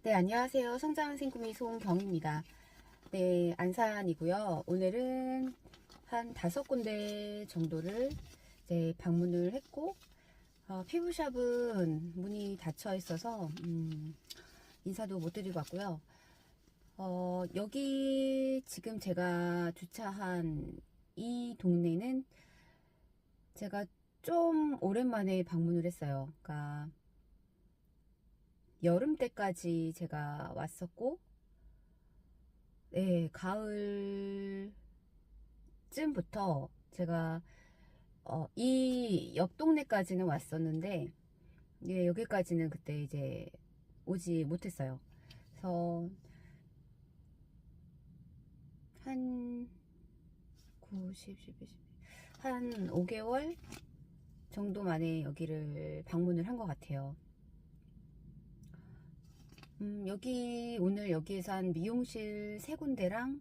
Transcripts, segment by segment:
네, 안녕하세요. 성장한 생구미 송경입니다. 네, 안산이고요. 오늘은 한 5군데 정도를 이제 방문을 했고, 피부샵은 문이 닫혀 있어서 인사도 못 드리고 왔고요. 여기 지금 제가 주차한 이 동네는 제가 좀 오랜만에 방문을 했어요. 그러니까 여름 때까지 제가 왔었고, 네, 가을쯤부터 제가 이 옆 동네까지는 왔었는데, 예, 여기까지는 그때 이제 오지 못했어요. 그래서 한 90, 11, 한 5개월 정도 만에 여기를 방문을 한 것 같아요. 오늘 여기에서 한 미용실 3군데랑,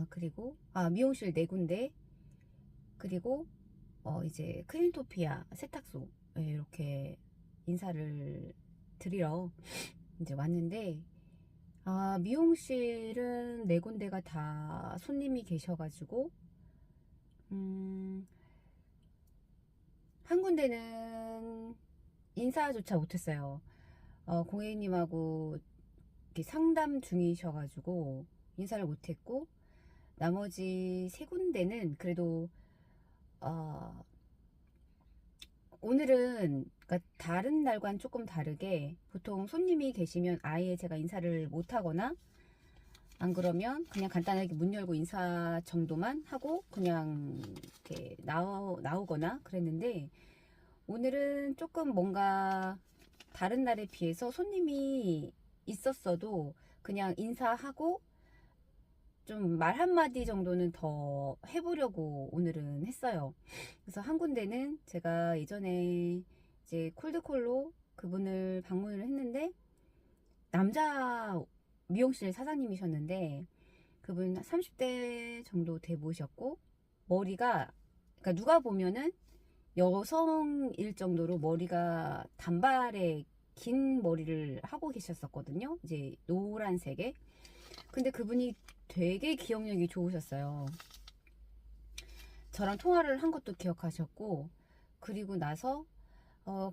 그리고, 미용실 4군데, 그리고, 이제 클린토피아 세탁소, 예, 이렇게 인사를 드리러 이제 왔는데, 미용실은 4군데가 다 손님이 계셔가지고, 음, 한 군데는 인사조차 못했어요. 고객님하고 이렇게 상담 중이셔가지고 인사를 못했고, 나머지 3군데는 그래도 어, 오늘은 그러니까 다른 날과는 조금 다르게 보통 손님이 계시면 아예 제가 인사를 못하거나, 안 그러면 그냥 간단하게 문 열고 인사 정도만 하고 그냥 이렇게 나오거나 그랬는데, 오늘은 조금 뭔가 다른 날에 비해서 손님이 있었어도 그냥 인사하고 좀 말 한마디 정도는 더 해보려고 오늘은 했어요. 그래서 한 군데는 제가 예전에 이제 콜드콜로 그분을 방문을 했는데, 남자 미용실 사장님이셨는데, 그분 30대 정도 돼 보셨고, 머리가, 그러니까 누가 보면은 여성일 정도로 머리가 단발에 긴 머리를 하고 계셨었거든요. 이제 노란색에. 근데 그분이 되게 기억력이 좋으셨어요. 저랑 통화를 한 것도 기억하셨고, 그리고 나서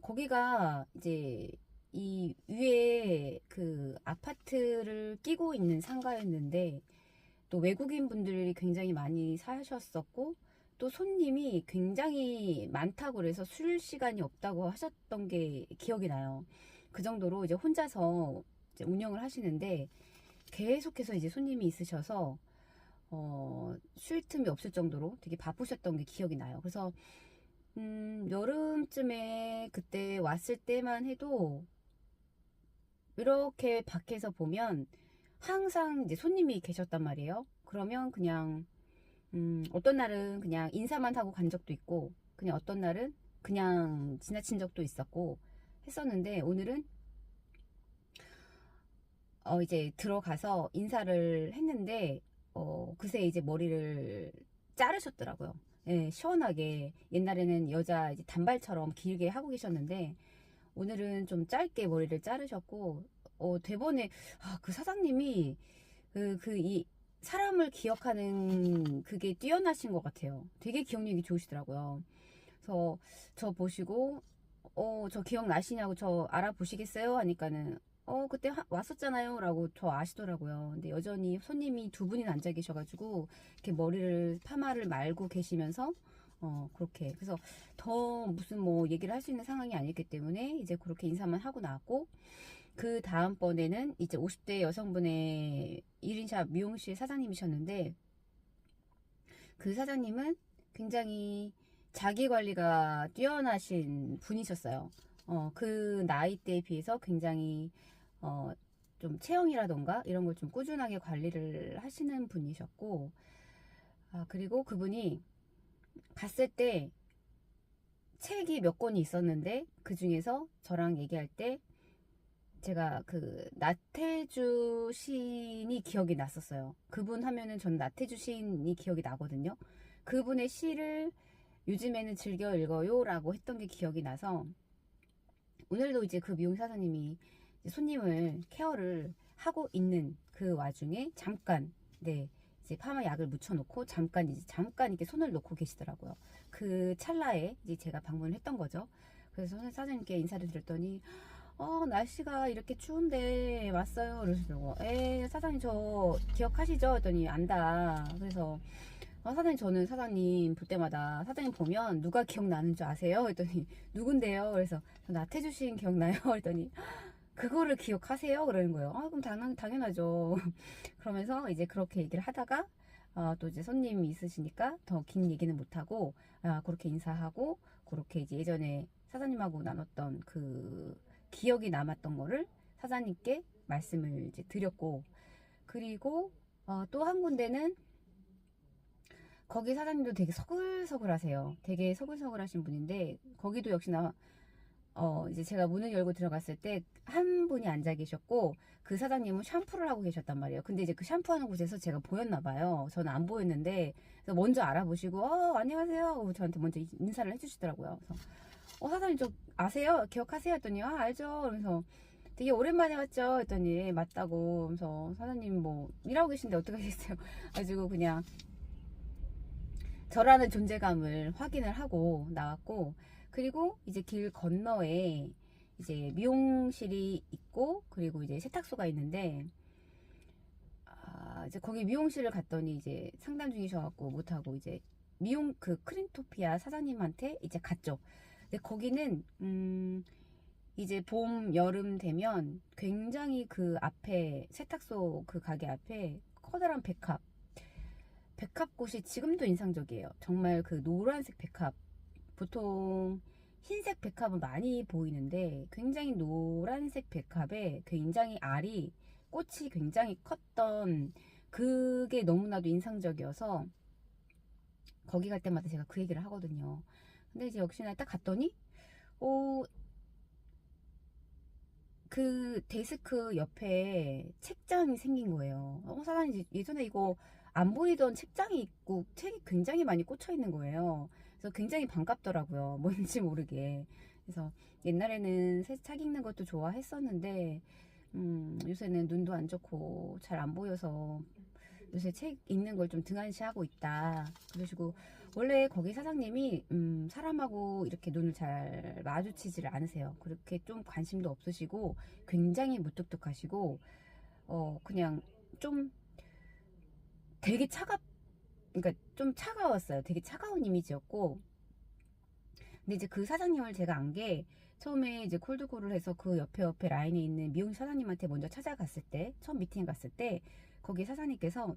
거기가 이제 이 위에 그 아파트를 끼고 있는 상가였는데, 또 외국인 분들이 굉장히 많이 사셨었고, 또 손님이 굉장히 많다고 그래서 쉴 시간이 없다고 하셨던 게 기억이 나요. 그 정도로 이제 혼자서 이제 운영을 하시는데, 계속해서 이제 손님이 있으셔서 쉴 틈이 없을 정도로 되게 바쁘셨던 게 기억이 나요. 그래서 여름쯤에 그때 왔을 때만 해도 이렇게 밖에서 보면 항상 이제 손님이 계셨단 말이에요. 그러면 그냥 어떤 날은 그냥 인사만 하고 간 적도 있고, 그냥 어떤 날은 그냥 지나친 적도 있었고 했었는데, 오늘은 이제 들어가서 인사를 했는데, 그새 이제 머리를 자르셨더라고요. 예, 시원하게. 옛날에는 여자 이제 단발처럼 길게 하고 계셨는데, 오늘은 좀 짧게 머리를 자르셨고, 대번에, 그 사장님이, 이 사람을 기억하는 그게 뛰어나신 것 같아요. 되게 기억력이 좋으시더라고요. 그래서 저 보시고, 저 기억나시냐고, 저 알아보시겠어요? 하니까는, 그때 왔었잖아요. 라고 저 아시더라고요. 근데 여전히 손님이 2분이나 앉아 계셔가지고, 이렇게 파마를 말고 계시면서, 그렇게. 그래서 더 무슨 뭐 얘기를 할 수 있는 상황이 아니었기 때문에, 이제 그렇게 인사만 하고 나왔고, 그 다음번에는 이제 50대 여성분의 1인샵 미용실 사장님이셨는데, 그 사장님은 굉장히 자기 관리가 뛰어나신 분이셨어요. 그 나이대에 비해서 굉장히, 어, 좀 체형이라던가 이런 걸 좀 꾸준하게 관리를 하시는 분이셨고, 그리고 그분이 갔을 때 책이 몇 권이 있었는데, 그 중에서 저랑 얘기할 때 제가 그 나태주 시인이 기억이 났었어요. 그분 하면은 전 나태주 시인이 기억이 나거든요. 그분의 시를 요즘에는 즐겨 읽어요 라고 했던 게 기억이 나서, 오늘도 이제 그 미용 사장님이 손님을 케어를 하고 있는 그 와중에 잠깐, 네, 이제 파마 약을 묻혀놓고 잠깐 이렇게 손을 놓고 계시더라고요. 그 찰나에 이제 제가 방문을 했던 거죠. 그래서 사장님께 인사를 드렸더니 날씨가 이렇게 추운데 왔어요. 그러시더라고. 사장님 저 기억하시죠? 했더니 안다. 그래서 사장님 저는 사장님 볼 때마다 사장님 보면 누가 기억나는 줄 아세요? 했더니 누군데요? 그래서 나태주 씨 기억나요? 했더니 그거를 기억하세요? 그러는 거예요. 그럼 당연하죠. 그러면서 이제 그렇게 얘기를 하다가 또 이제 손님이 있으시니까 더 긴 얘기는 못하고 그렇게 인사하고 그렇게 이제 예전에 사장님하고 나눴던 그 기억이 남았던 거를 사장님께 말씀을 이제 드렸고, 그리고 또 한 군데는 거기 사장님도 되게 서글서글 하세요. 되게 서글서글 하신 분인데 거기도 역시나 이제 제가 문을 열고 들어갔을 때 한 분이 앉아 계셨고 그 사장님은 샴푸를 하고 계셨단 말이에요. 근데 이제 그 샴푸하는 곳에서 제가 보였나 봐요. 저는 안 보였는데 그래서 먼저 알아보시고 안녕하세요. 저한테 먼저 인사를 해주시더라고요. 그래서 사장님 저 아세요? 기억하세요? 했더니 알죠. 그래서 되게 오랜만에 왔죠. 했더니 맞다고. 그래서 사장님 뭐 일하고 계신데 어떻게 하겠어요? 가지고 그냥 저라는 존재감을 확인을 하고 나왔고, 그리고 이제 길 건너에 이제 미용실이 있고 그리고 이제 세탁소가 있는데 이제 거기 미용실을 갔더니 이제 상담 중이셔갖고 못하고 이제 미용 그 크린토피아 사장님한테 이제 갔죠. 근데 거기는 이제 봄 여름 되면 굉장히 그 앞에 세탁소 그 가게 앞에 커다란 백합꽃이 지금도 인상적이에요. 정말 그 노란색 백합, 보통 흰색 백합은 많이 보이는데 굉장히 노란색 백합에 굉장히 꽃이 굉장히 컸던 그게 너무나도 인상적이어서 거기 갈 때마다 제가 그 얘기를 하거든요. 근데 이제 역시나 딱 갔더니 그 데스크 옆에 책장이 생긴 거예요. 사장님 예전에 이거 안 보이던 책장이 있고 책이 굉장히 많이 꽂혀 있는 거예요. 그래서 굉장히 반갑더라고요. 뭔지 모르게. 그래서 옛날에는 책 읽는 것도 좋아했었는데 요새는 눈도 안 좋고 잘 안 보여서 요새 책 읽는 걸 좀 등한시하고 있다. 그러시고 원래 거기 사장님이 사람하고 이렇게 눈을 잘 마주치지를 않으세요. 그렇게 좀 관심도 없으시고 굉장히 무뚝뚝하시고 그냥 좀 되게 그러니까 좀 차가웠어요. 되게 차가운 이미지였고, 근데 이제 그 사장님을 제가 안 게 처음에 이제 콜드콜을 해서 그 옆에 라인에 있는 미용 사장님한테 먼저 찾아갔을 때, 처음 미팅 갔을 때 거기 사장님께서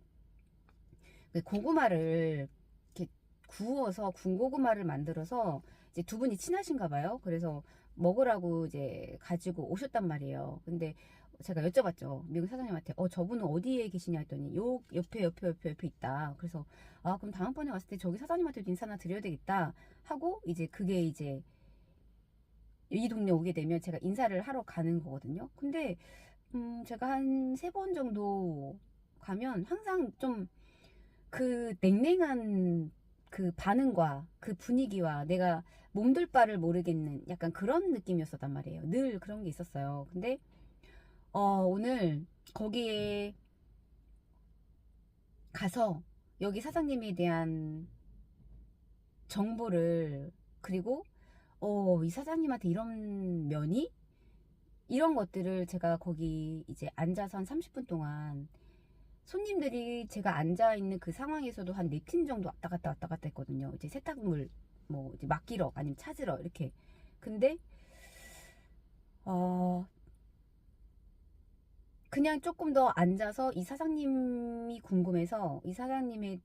그 고구마를 이렇게 구워서 군고구마를 만들어서 이제 두 분이 친하신가 봐요. 그래서 먹으라고 이제 가지고 오셨단 말이에요. 근데 제가 여쭤봤죠. 미국 사장님한테 저분은 어디에 계시냐 했더니 요 옆에 있다. 그래서 그럼 다음번에 왔을 때 저기 사장님한테도 인사나 드려야 되겠다 하고 이제 그게 이제 이 동네 오게 되면 제가 인사를 하러 가는 거거든요. 근데 제가 한 3번 정도 가면 항상 좀 그 냉랭한 그 반응과 그 분위기와 내가 몸둘 바를 모르겠는 약간 그런 느낌이었었단 말이에요. 늘 그런 게 있었어요. 근데 오늘 거기에 가서 여기 사장님에 대한 정보를, 그리고 이 사장님한테 이런 면이, 이런 것들을 제가 거기 이제 앉아서 한 30분 동안 손님들이 제가 앉아있는 그 상황에서도 한 4팀 정도 왔다 갔다 했거든요. 이제 세탁물 뭐 이제 맡기러 아니면 찾으러 이렇게. 근데 그냥 조금 더 앉아서 이 사장님이 궁금해서 이 사장님의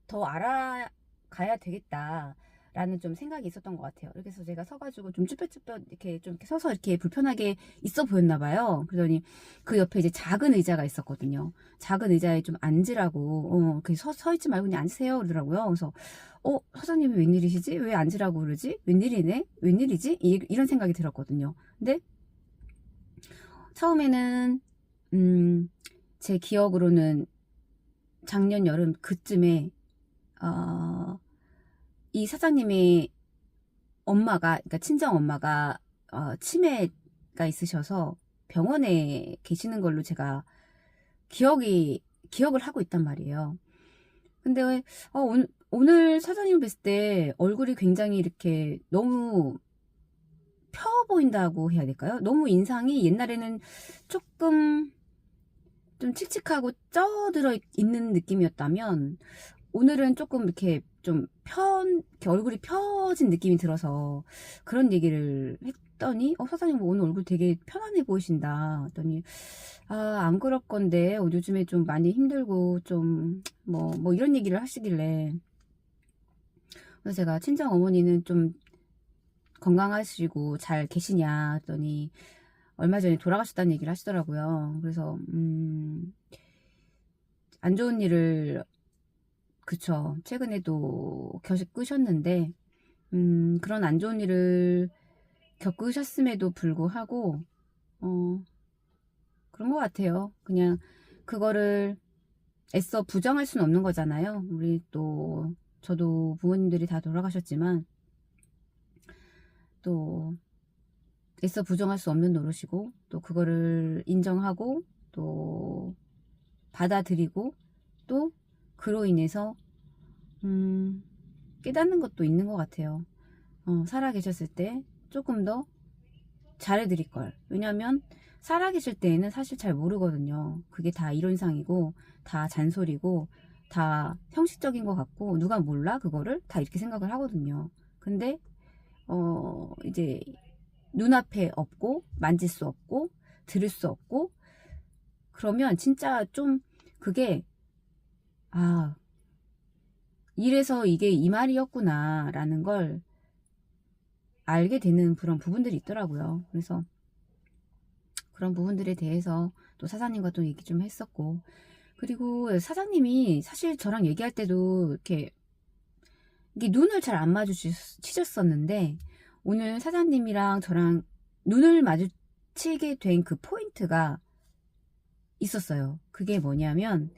더 알아가야 되겠다라는 좀 생각이 있었던 것 같아요. 그래서 제가 서가지고 좀 쭈뼛쭈뼛 이렇게 좀 서서 이렇게 불편하게 있어 보였나 봐요. 그러더니 그 옆에 이제 작은 의자가 있었거든요. 작은 의자에 좀 앉으라고, 서 있지 말고 그냥 앉으세요. 그러더라고요. 그래서, 사장님이 웬일이시지? 왜 앉으라고 그러지? 웬일이네? 웬일이지? 이런 생각이 들었거든요. 근데 처음에는 제 기억으로는 작년 여름 그쯤에 이 사장님의 엄마가, 그러니까 친정 엄마가 치매가 있으셔서 병원에 계시는 걸로 제가 기억을 하고 있단 말이에요. 근데 오늘 사장님 뵀을 때 얼굴이 굉장히 이렇게 너무 펴 보인다고 해야 될까요? 너무 인상이 옛날에는 조금 좀 칙칙하고 쪄들어 있는 느낌이었다면 오늘은 조금 이렇게 좀 이렇게 얼굴이 펴진 느낌이 들어서 그런 얘기를 했더니 사장님 뭐 오늘 얼굴 되게 편안해 보이신다 했더니 안 그럴 건데 요즘에 좀 많이 힘들고 좀 뭐 이런 얘기를 하시길래 그래서 제가 친정 어머니는 좀 건강하시고 잘 계시냐 했더니 얼마 전에 돌아가셨다는 얘기를 하시더라고요. 그래서 안 좋은 일을 그쵸. 최근에도 겪으셨는데 그런 안 좋은 일을 겪으셨음에도 불구하고 그런 것 같아요. 그냥 그거를 애써 부정할 수는 없는 거잖아요. 우리 또 저도 부모님들이 다 돌아가셨지만 또 애써 부정할 수 없는 노릇이고 또 그거를 인정하고 또 받아들이고 또 그로 인해서 깨닫는 것도 있는 것 같아요. 살아 계셨을 때 조금 더 잘해드릴 걸. 왜냐면 살아 계실 때에는 사실 잘 모르거든요. 그게 다 이론상이고 다 잔소리고 다 형식적인 것 같고 누가 몰라 그거를 다 이렇게 생각을 하거든요. 근데 이제 눈앞에 없고 만질 수 없고 들을 수 없고 그러면 진짜 좀 그게 이래서 이게 이 말이었구나 라는 걸 알게 되는 그런 부분들이 있더라고요. 그래서 그런 부분들에 대해서 또 사장님과 또 얘기 좀 했었고 그리고 사장님이 사실 저랑 얘기할 때도 이렇게 눈을 잘 안 마주치셨었는데 오늘 사장님이랑 저랑 눈을 마주치게 된 그 포인트가 있었어요. 그게 뭐냐면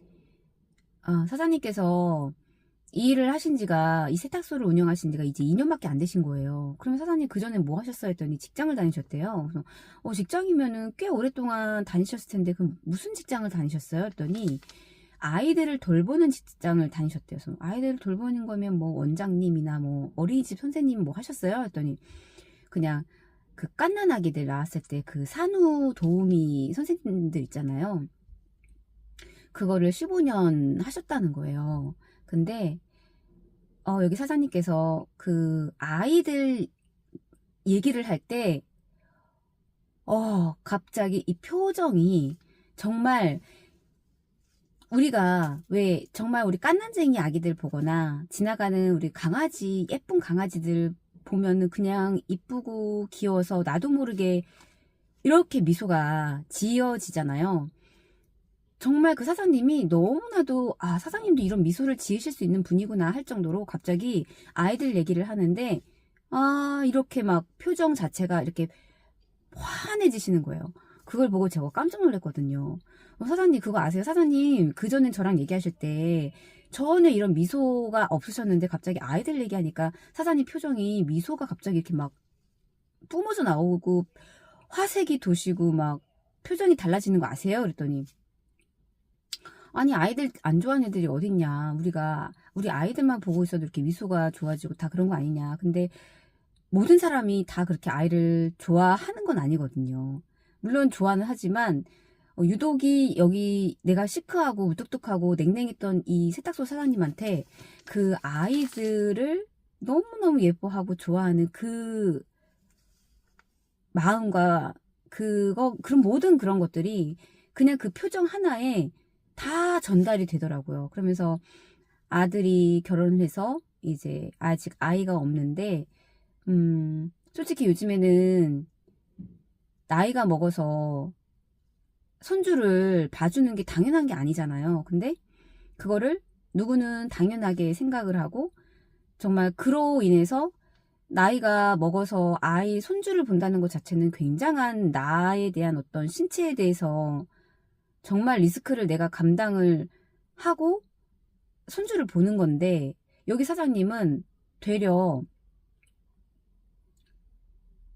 사장님께서 이 일을 하신 지가 이 세탁소를 운영하신 지가 이제 2년밖에 안 되신 거예요. 그러면 사장님 그전에 뭐 하셨어요 했더니 직장을 다니셨대요. 그래서 직장이면은 꽤 오랫동안 다니셨을 텐데 그럼 무슨 직장을 다니셨어요 했더니 아이들을 돌보는 직장을 다니셨대요. 그래서 아이들을 돌보는 거면 뭐 원장님이나 뭐 어린이집 선생님 뭐 하셨어요 했더니 그냥 그 갓난 아기들 낳았을 때 그 산후 도우미 선생님들 있잖아요. 그거를 15년 하셨다는 거예요. 근데 여기 사장님께서 그 아이들 얘기를 할 때 갑자기 이 표정이 정말 우리가 왜 정말 우리 깐난쟁이 아기들 보거나 지나가는 우리 강아지 예쁜 강아지들 보면은 그냥 이쁘고 귀여워서 나도 모르게 이렇게 미소가 지어지잖아요. 정말 그 사장님이 너무나도 사장님도 이런 미소를 지으실 수 있는 분이구나 할 정도로 갑자기 아이들 얘기를 하는데 이렇게 막 표정 자체가 이렇게 환해지시는 거예요. 그걸 보고 제가 깜짝 놀랐거든요. 사장님 그거 아세요? 사장님 그전엔 저랑 얘기하실 때 전혀 이런 미소가 없으셨는데 갑자기 아이들 얘기하니까 사장님 표정이 미소가 갑자기 이렇게 막 뿜어져 나오고 화색이 도시고 막 표정이 달라지는 거 아세요? 그랬더니 아니 아이들 안 좋아하는 애들이 어딨냐. 우리 아이들만 보고 있어도 이렇게 미소가 좋아지고 다 그런 거 아니냐. 근데 모든 사람이 다 그렇게 아이를 좋아하는 건 아니거든요. 물론 좋아는 하지만 유독이 여기 내가 시크하고 우뚝뚝하고 냉랭했던 이 세탁소 사장님한테 그 아이들을 너무너무 예뻐하고 좋아하는 그 마음과 그런 모든 그런 것들이 그냥 그 표정 하나에 다 전달이 되더라고요. 그러면서 아들이 결혼을 해서 이제 아직 아이가 없는데 솔직히 요즘에는 나이가 먹어서 손주를 봐주는 게 당연한 게 아니잖아요. 근데 그거를 누구는 당연하게 생각을 하고 정말 그로 인해서 나이가 먹어서 아이 손주를 본다는 것 자체는 굉장한 나에 대한 어떤 신체에 대해서 정말 리스크를 내가 감당을 하고 손주를 보는 건데 여기 사장님은 되려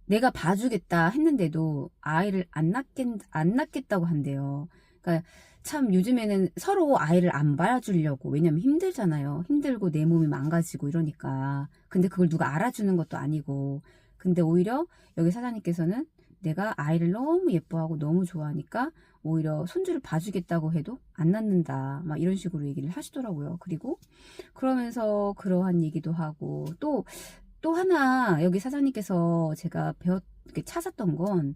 내가 봐주겠다 했는데도 아이를 안 낳겠다고 한대요. 그러니까 참 요즘에는 서로 아이를 안 봐주려고, 왜냐면 힘들잖아요. 힘들고 내 몸이 망가지고 이러니까. 근데 그걸 누가 알아주는 것도 아니고. 근데 오히려 여기 사장님께서는 내가 아이를 너무 예뻐하고 너무 좋아하니까 오히려 손주를 봐주겠다고 해도 안 낳는다, 막 이런 식으로 얘기를 하시더라고요. 그리고 그러면서 그러한 얘기도 하고, 또 하나 여기 사장님께서 제가 이렇게 찾았던 건,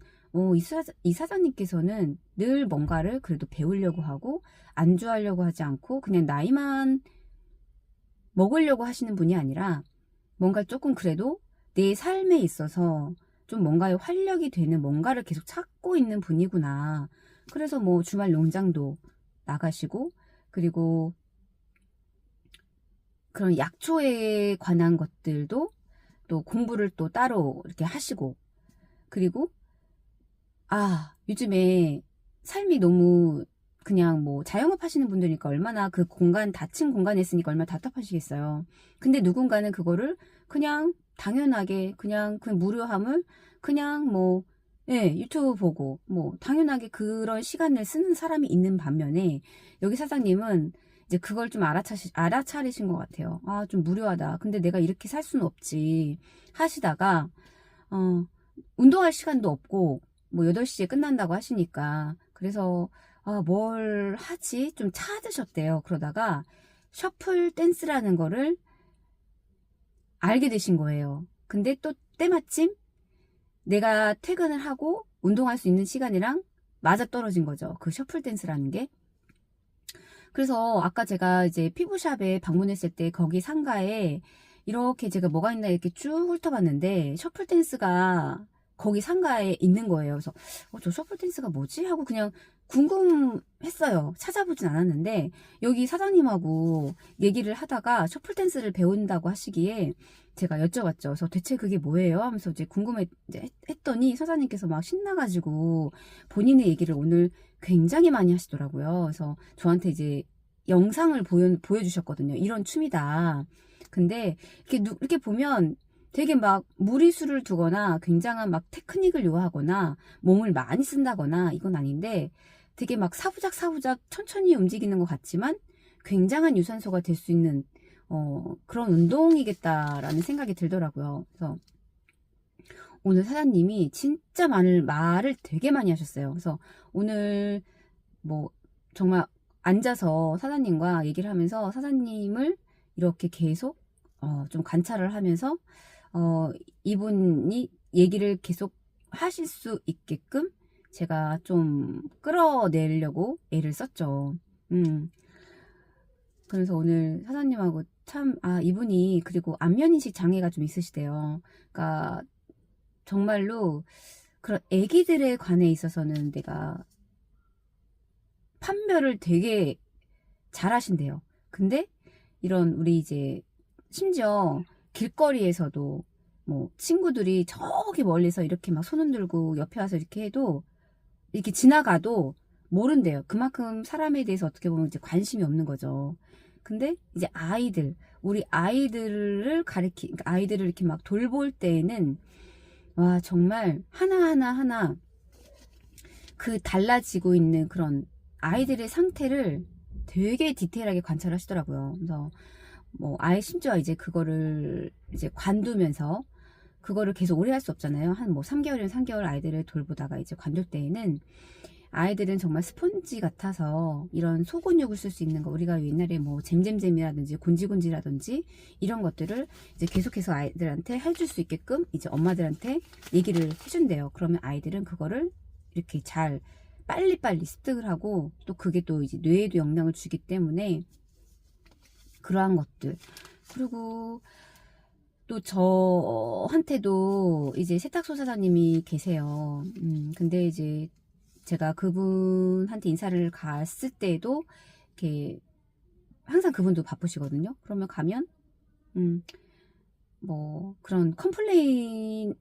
이 사장님께서는 늘 뭔가를 그래도 배우려고 하고 안주하려고 하지 않고 그냥 나이만 먹으려고 하시는 분이 아니라 뭔가 조금 그래도 내 삶에 있어서 좀 뭔가에 활력이 되는 뭔가를 계속 찾고 있는 분이구나. 그래서 뭐 주말 농장도 나가시고, 그리고 그런 약초에 관한 것들도 또 공부를 또 따로 이렇게 하시고, 그리고 요즘에 삶이 너무 그냥 뭐 자영업 하시는 분들이니까 얼마나 그 공간, 닫힌 공간에 있으니까 얼마나 답답하시겠어요. 근데 누군가는 그거를 그냥 당연하게 그냥 그 무료함을 그냥 뭐, 예, 유튜브 보고 뭐 당연하게 그런 시간을 쓰는 사람이 있는 반면에 여기 사장님은 이제 그걸 좀 알아차리신 것 같아요. 좀 무료하다. 근데 내가 이렇게 살 수는 없지 하시다가, 어, 운동할 시간도 없고 뭐 8시에 끝난다고 하시니까, 그래서 뭘 하지? 좀 찾으셨대요. 그러다가 셔플 댄스라는 거를 알게 되신 거예요. 근데 또 때마침 내가 퇴근을 하고 운동할 수 있는 시간이랑 맞아떨어진 거죠. 그 셔플 댄스라는 게. 그래서 아까 제가 이제 피부샵에 방문했을 때 거기 상가에 이렇게 제가 뭐가 있나 이렇게 쭉 훑어봤는데 셔플 댄스가 거기 상가에 있는 거예요. 그래서 저 셔플 댄스가 뭐지? 하고 그냥 궁금했어요. 찾아보진 않았는데 여기 사장님하고 얘기를 하다가 셔플 댄스를 배운다고 하시기에 제가 여쭤봤죠. 그래서 대체 그게 뭐예요? 하면서 이제 궁금했더니 사장님께서 막 신나가지고 본인의 얘기를 오늘 굉장히 많이 하시더라고요. 그래서 저한테 이제 영상을 보여주셨거든요. 이런 춤이다. 근데 이렇게 보면 되게 막 무리수를 두거나 굉장한 막 테크닉을 요하거나 몸을 많이 쓴다거나 이건 아닌데, 되게 막 사부작 천천히 움직이는 것 같지만 굉장한 유산소가 될 수 있는 그런 운동이겠다라는 생각이 들더라고요. 그래서 오늘 사장님이 진짜 말을 되게 많이 하셨어요. 그래서 오늘 뭐 정말 앉아서 사장님과 얘기를 하면서 사장님을 이렇게 계속 좀 관찰을 하면서 이분이 얘기를 계속 하실 수 있게끔 제가 좀 끌어내려고 애를 썼죠. 그래서 오늘 사장님하고 참, 이분이 그리고 안면인식 장애가 좀 있으시대요. 그러니까 정말로 그런 애기들에 관해 있어서는 내가 판별을 되게 잘 하신대요. 근데 이런 우리 이제 심지어 길거리에서도 뭐 친구들이 저기 멀리서 이렇게 막 손 흔들고 옆에 와서 이렇게 해도 이렇게 지나가도 모른대요. 그만큼 사람에 대해서 어떻게 보면 이제 관심이 없는 거죠. 근데 이제 우리 그러니까 아이들을 이렇게 막 돌볼 때에는 와, 정말 하나 그 달라지고 있는 그런 아이들의 상태를 되게 디테일하게 관찰하시더라고요. 그래서 뭐 심지어 이제 그거를 이제 관두면서 그거를 계속 오래 할 수 없잖아요. 한 뭐 3개월이면 3개월 아이들을 돌보다가 이제 관둘 때에는 아이들은 정말 스펀지 같아서 이런 소근육을 쓸 수 있는 거, 우리가 옛날에 뭐 잼잼잼이라든지 곤지곤지라든지 이런 것들을 이제 계속해서 아이들한테 해줄 수 있게끔 이제 엄마들한테 얘기를 해준대요. 그러면 아이들은 그거를 이렇게 잘 빨리빨리 습득을 하고, 또 그게 또 이제 뇌에도 영향을 주기 때문에 그러한 것들. 그리고 또 저한테도 이제 세탁소 사장님이 계세요. 근데 이제 제가 그분한테 인사를 갔을 때도 이렇게 항상 그분도 바쁘시거든요. 그러면 가면 뭐 그런 컴플레인이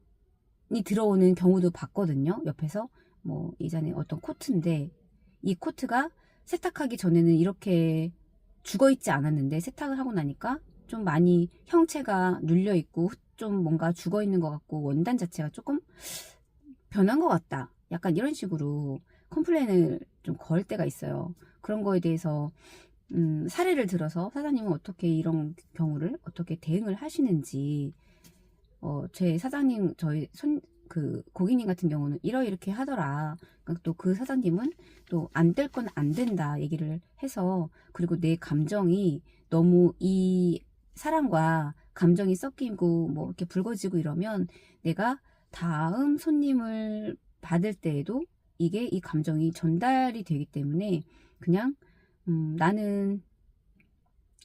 들어오는 경우도 봤거든요. 옆에서 뭐 예전에 어떤 코트인데 이 코트가 세탁하기 전에는 이렇게 죽어 있지 않았는데 세탁을 하고 나니까 좀 많이 형체가 눌려 있고 좀 뭔가 죽어 있는 것 같고 원단 자체가 조금 변한 것 같다. 약간 이런 식으로 컴플레인을 좀 걸 때가 있어요. 그런 거에 대해서 사례를 들어서 사장님은 어떻게 이런 경우를 어떻게 대응을 하시는지, 제 사장님, 그 고객님 같은 경우는 이렇게 하더라. 또 그 사장님은 또 안 될 건 안 된다 얘기를 해서, 그리고 내 감정이 너무 이 사람과 감정이 섞이고 뭐 이렇게 붉어지고 이러면 내가 다음 손님을 받을 때에도 이게 이 감정이 전달이 되기 때문에 그냥 나는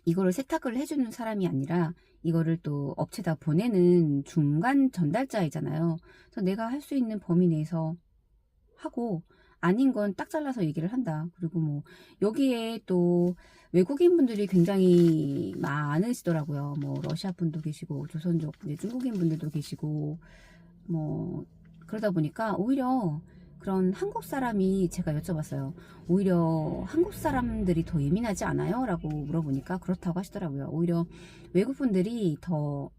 이거를 세탁을 해주는 사람이 아니라 이거를 또 업체에다 보내는 중간 전달자이잖아요. 그래서 내가 할 수 있는 범위 내에서 하고 아닌 건 딱 잘라서 얘기를 한다. 그리고 뭐 여기에 또 외국인 분들이 굉장히 많으시더라고요. 뭐 러시아 분도 계시고 조선족 이제 중국인 분들도 계시고 뭐 그러다 보니까 오히려 그런 한국 사람이, 제가 여쭤봤어요. 오히려 한국 사람들이 더 예민하지 않아요? 라고 물어보니까 그렇다고 하시더라고요. 오히려 외국 분들이 더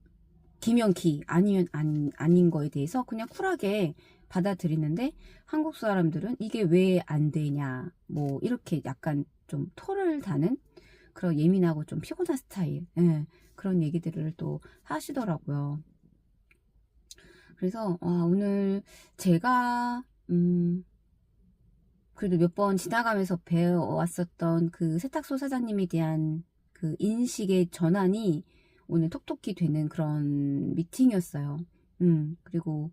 기면 기, 아니면 아닌 거에 대해서 그냥 쿨하게 받아들이는데, 한국 사람들은 이게 왜 안 되냐, 뭐 이렇게 약간 좀 토를 다는 그런 예민하고 좀 피곤한 스타일, 예, 그런 얘기들을 또 하시더라고요. 그래서 오늘 제가 그래도 몇 번 지나가면서 배워왔었던 그 세탁소 사장님에 대한 그 인식의 전환이 오늘 톡톡히 되는 그런 미팅이었어요. 그리고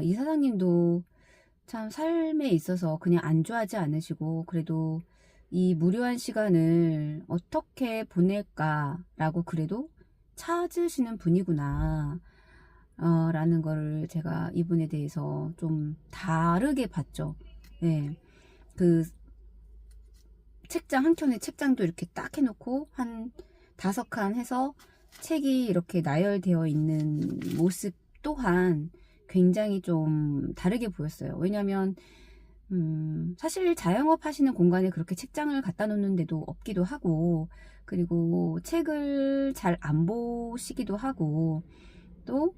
이 사장님도 참 삶에 있어서 그냥 안주하지 않으시고, 그래도 이 무료한 시간을 어떻게 보낼까라고 그래도 찾으시는 분이구나 라는 거를 제가 이분에 대해서 좀 다르게 봤죠. 네. 그 책장 한 켠에 책장도 이렇게 딱 해놓고 한 5칸 해서 책이 이렇게 나열되어 있는 모습 또한 굉장히 좀 다르게 보였어요. 왜냐면 사실 자영업 하시는 공간에 그렇게 책장을 갖다 놓는 데도 없기도 하고, 그리고 책을 잘 안 보시기도 하고, 또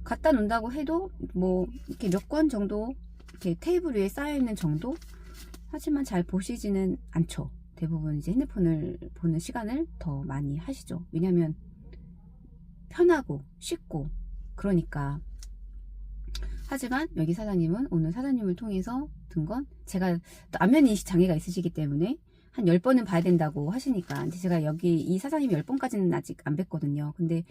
갖다 놓는다고 해도 뭐 이렇게 몇 권 정도 이렇게 테이블 위에 쌓여 있는 정도, 하지만 잘 보시지는 않죠. 대부분 이제 핸드폰을 보는 시간을 더 많이 하시죠. 왜냐면 편하고 쉽고 그러니까. 하지만 여기 사장님은, 오늘 사장님을 통해서 든 건, 제가 또 안면인식 장애가 있으시기 때문에 한 10번은 봐야 된다고 하시니까, 이제 제가 여기 이 사장님 10번까지는 아직 안 뵀거든요. 근데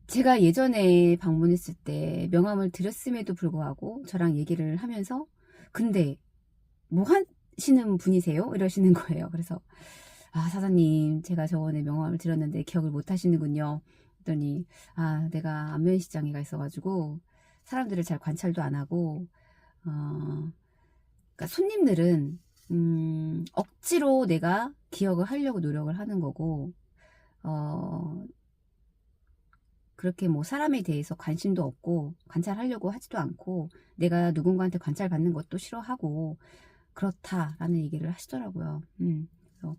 제가 예전에 방문했을 때 명함을 드렸음에도 불구하고 저랑 얘기를 하면서, 근데 뭐 하시는 분이세요? 이러시는 거예요. 그래서 사장님, 제가 저번에 명함을 드렸는데 기억을 못 하시는군요. 그랬더니 내가 안면인식 장애가 있어가지고 사람들을 잘 관찰도 안 하고, 그러니까 손님들은 억지로 내가 기억을 하려고 노력을 하는 거고, 그렇게 뭐 사람에 대해서 관심도 없고 관찰하려고 하지도 않고, 내가 누군가한테 관찰받는 것도 싫어하고 그렇다라는 얘기를 하시더라고요. 그래서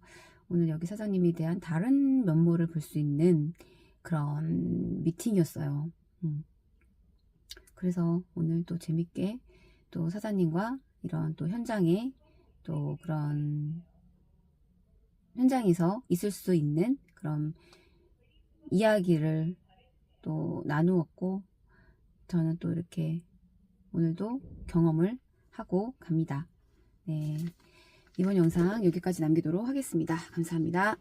오늘 여기 사장님에 대한 다른 면모를 볼 수 있는 그런 미팅이었어요. 그래서 오늘 또 재밌게 또 사장님과 이런 또 현장에, 또 그런 현장에서 있을 수 있는 그런 이야기를 또 나누었고, 저는 또 이렇게 오늘도 경험을 하고 갑니다. 네, 이번 영상 여기까지 남기도록 하겠습니다. 감사합니다.